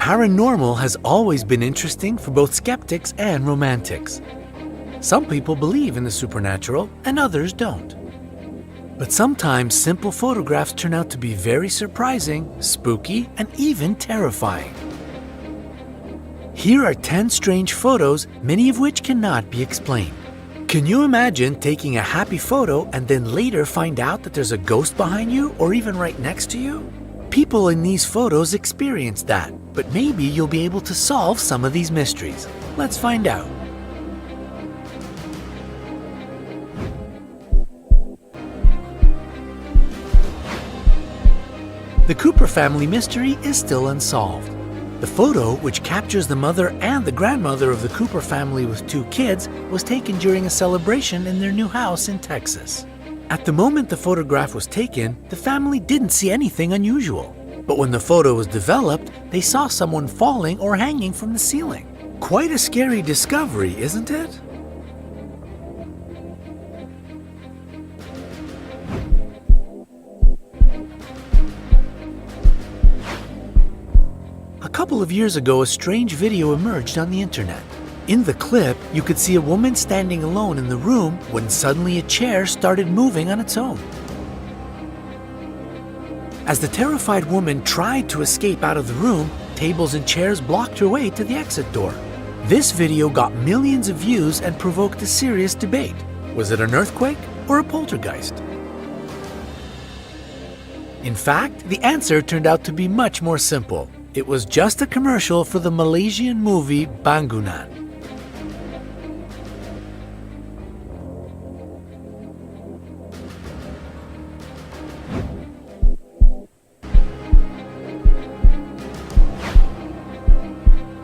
paranormal has always been interesting for both skeptics and romantics. Some people believe in the supernatural and others don't. But sometimes simple photographs turn out to be very surprising, spooky, and even terrifying. Here are 10 strange photos, many of which cannot be explained. Can you imagine taking a happy photo and then later find out that there's a ghost behind you or even right next to you? People in these photos experience that, but maybe you'll be able to solve some of these mysteries. Let's find out. The Cooper family mystery is still unsolved. The photo, which captures the mother and the grandmother of the Cooper family with 2 kids, was taken during a celebration in their new house in Texas. At the moment the photograph was taken, the family didn't see anything unusual. But when the photo was developed, they saw someone falling or hanging from the ceiling. Quite a scary discovery, isn't it? A couple of years ago, a strange video emerged on the internet. In the clip, you could see a woman standing alone in the room when suddenly a chair started moving on its own. As the terrified woman tried to escape out of the room, tables and chairs blocked her way to the exit door. This video got millions of views and provoked a serious debate. Was it an earthquake or a poltergeist? In fact, the answer turned out to be much more simple. It was just a commercial for the Malaysian movie Bangunan.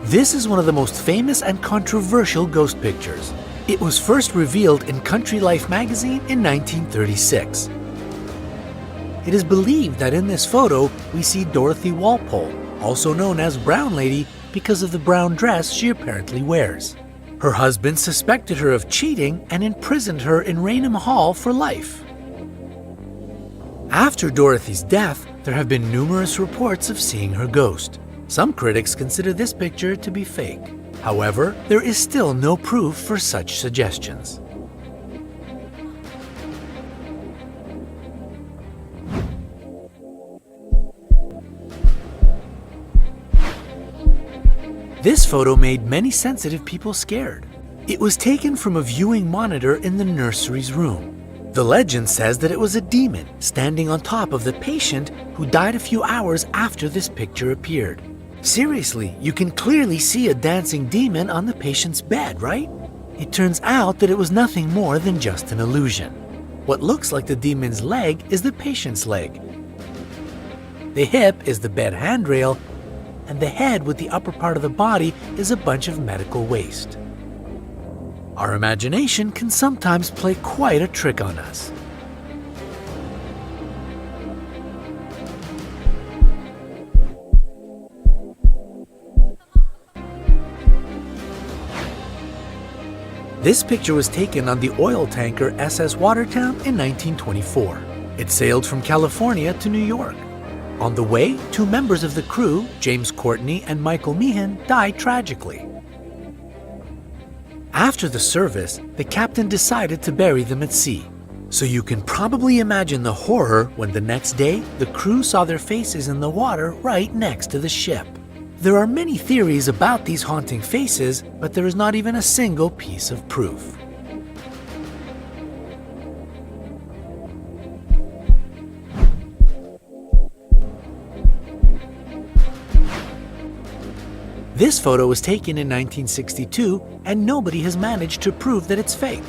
This is one of the most famous and controversial ghost pictures. It was first revealed in Country Life magazine in 1936. It is believed that in this photo we see Dorothy Walpole, also known as Brown Lady because of the brown dress she apparently wears. Her husband suspected her of cheating and imprisoned her in Raynham Hall for life. After Dorothy's death, there have been numerous reports of seeing her ghost. Some critics consider this picture to be fake. However, there is still no proof for such suggestions. This photo made many sensitive people scared. It was taken from a viewing monitor in the nursery's room. The legend says that it was a demon standing on top of the patient who died a few hours after this picture appeared. Seriously, you can clearly see a dancing demon on the patient's bed, right? It turns out that it was nothing more than just an illusion. What looks like the demon's leg is the patient's leg. The hip is the bed handrail, and the head with the upper part of the body is a bunch of medical waste. Our imagination can sometimes play quite a trick on us. This picture was taken on the oil tanker SS Watertown in 1924. It sailed from California to New York. On the way, 2 members of the crew, James Courtney and Michael Meehan, died tragically. After the service, the captain decided to bury them at sea. So you can probably imagine the horror when the next day, the crew saw their faces in the water right next to the ship. There are many theories about these haunting faces, but there is not even a single piece of proof. This photo was taken in 1962, and nobody has managed to prove that it's fake.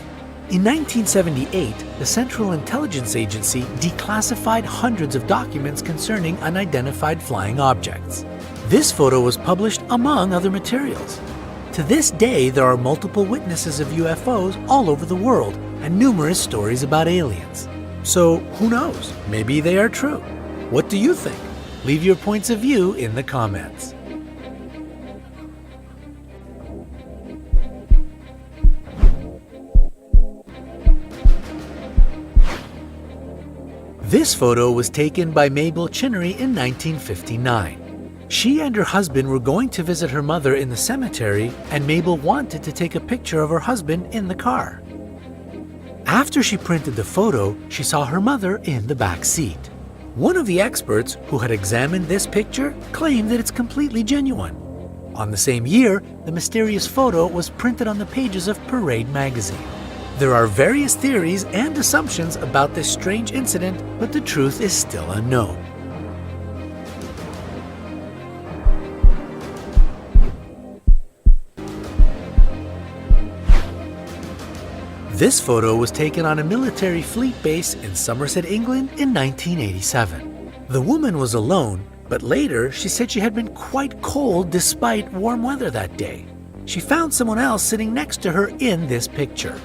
In 1978, the Central Intelligence Agency declassified hundreds of documents concerning unidentified flying objects. This photo was published among other materials. To this day, there are multiple witnesses of UFOs all over the world and numerous stories about aliens. So who knows? Maybe they are true. What do you think? Leave your points of view in the comments. This photo was taken by Mabel Chinnery in 1959. She and her husband were going to visit her mother in the cemetery, and Mabel wanted to take a picture of her husband in the car. After she printed the photo, she saw her mother in the back seat. One of the experts who had examined this picture claimed that it's completely genuine. On the same year, the mysterious photo was printed on the pages of Parade magazine. There are various theories and assumptions about this strange incident, but the truth is still unknown. This photo was taken on a military fleet base in Somerset, England in 1987. The woman was alone, but later she said she had been quite cold despite warm weather that day. She found someone else sitting next to her in this picture.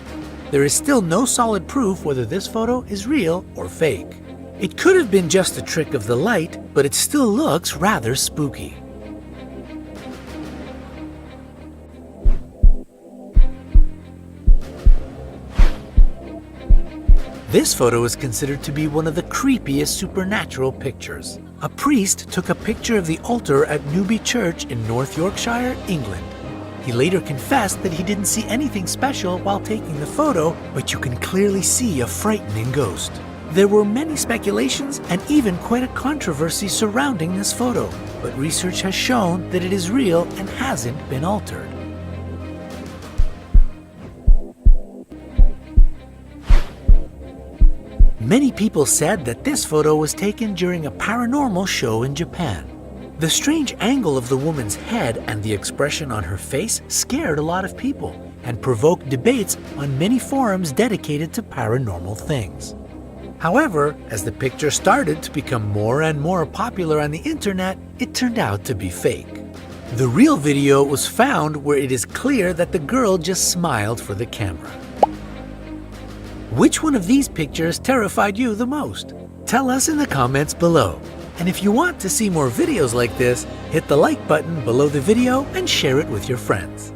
There is still no solid proof whether this photo is real or fake. It could have been just a trick of the light, but it still looks rather spooky. This photo is considered to be one of the creepiest supernatural pictures. A priest took a picture of the altar at Newby Church in North Yorkshire, England. He later confessed that he didn't see anything special while taking the photo, but you can clearly see a frightening ghost. There were many speculations and even quite a controversy surrounding this photo, but research has shown that it is real and hasn't been altered. Many people said that this photo was taken during a paranormal show in Japan. The strange angle of the woman's head and the expression on her face scared a lot of people and provoked debates on many forums dedicated to paranormal things. However, as the picture started to become more and more popular on the internet, it turned out to be fake. The real video was found where it is clear that the girl just smiled for the camera. Which one of these pictures terrified you the most? Tell us in the comments below. And if you want to see more videos like this, hit the like button below the video and share it with your friends.